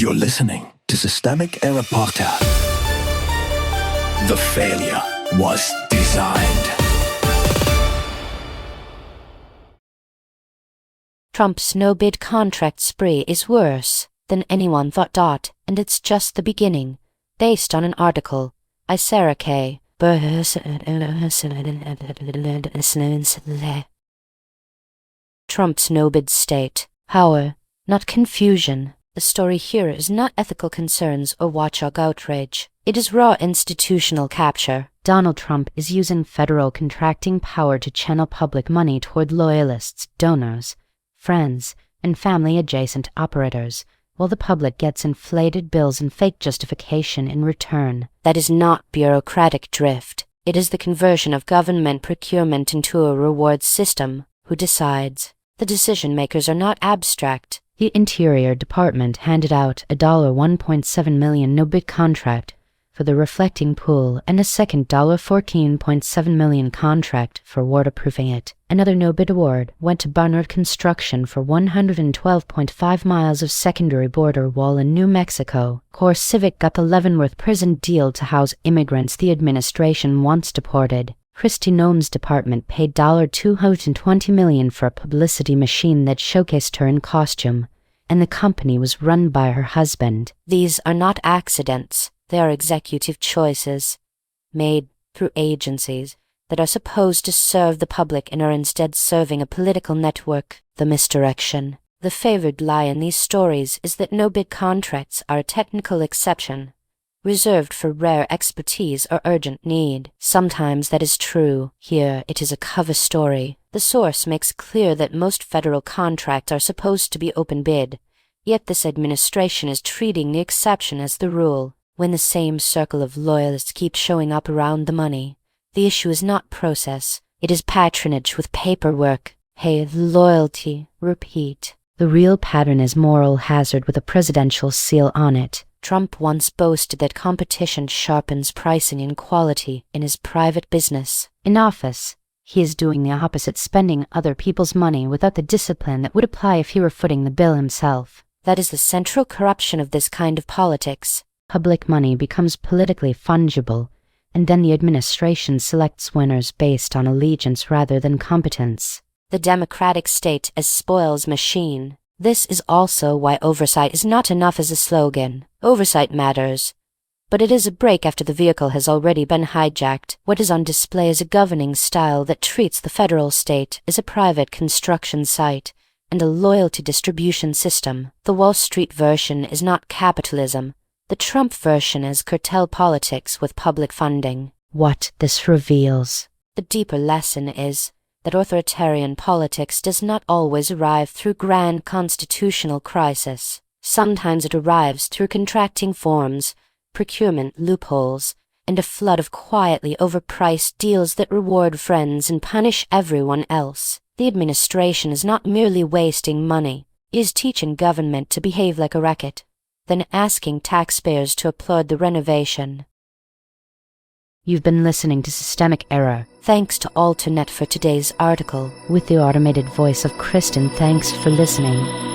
You're listening to Systemic Error Podcast. The failure was designed. Trump's no-bid contract spree is worse than anyone thought. And it's just the beginning. Based on an article by Sarah K. Trump's no-bid state. Power, not confusion. The story here is not ethical concerns or watchdog outrage. It is raw institutional capture. Donald Trump is using federal contracting power to channel public money toward loyalists, donors, friends, and family-adjacent operators, while the public gets inflated bills and fake justification in return. That is not bureaucratic drift. It is the conversion of government procurement into a rewards system. Who decides? The decision-makers are not abstract. The Interior Department handed out a $1.7 million no-bid contract for the reflecting pool and a second $14.7 million contract for waterproofing it. Another no-bid award went to Barnard Construction for 112.5 miles of secondary border wall in New Mexico. CoreCivic got the Leavenworth prison deal to house immigrants the administration wants deported. Kristi Noem's department paid $220 million for a publicity machine that showcased her in costume, and the company was run by her husband. These are not accidents. They are executive choices made through agencies that are supposed to serve the public and are instead serving a political network. The misdirection. The favored lie in these stories is that no-bid contracts are a technical exception, reserved for rare expertise or urgent need. Sometimes that is true. Here it is a cover story. The source makes clear that most federal contracts are supposed to be open bid, yet this administration is treating the exception as the rule. When the same circle of loyalists keep showing up around the money, the issue is not process, it is patronage with paperwork. Hey, loyalty, repeat. The real pattern is moral hazard with a presidential seal on it. Trump once boasted that competition sharpens pricing and quality in his private business. In office, he is doing the opposite, spending other people's money without the discipline that would apply if he were footing the bill himself. That is the central corruption of this kind of politics. Public money becomes politically fungible, and then the administration selects winners based on allegiance rather than competence. The democratic state as spoils machine. This is also why oversight is not enough as a slogan. Oversight matters, but it is a break after the vehicle has already been hijacked. What is on display is a governing style that treats the federal state as a private construction site and a loyalty distribution system. The Wall Street version is not capitalism. The Trump version is cartel politics with public funding. What this reveals. The deeper lesson is that authoritarian politics does not always arrive through grand constitutional crisis. Sometimes it arrives through contracting forms, procurement loopholes, and a flood of quietly overpriced deals that reward friends and punish everyone else. The administration is not merely wasting money, it is teaching government to behave like a racket, then asking taxpayers to applaud the renovation. You've been listening to Systemic Error. Thanks to Alternet for today's article. With the automated voice of Kristen, thanks for listening.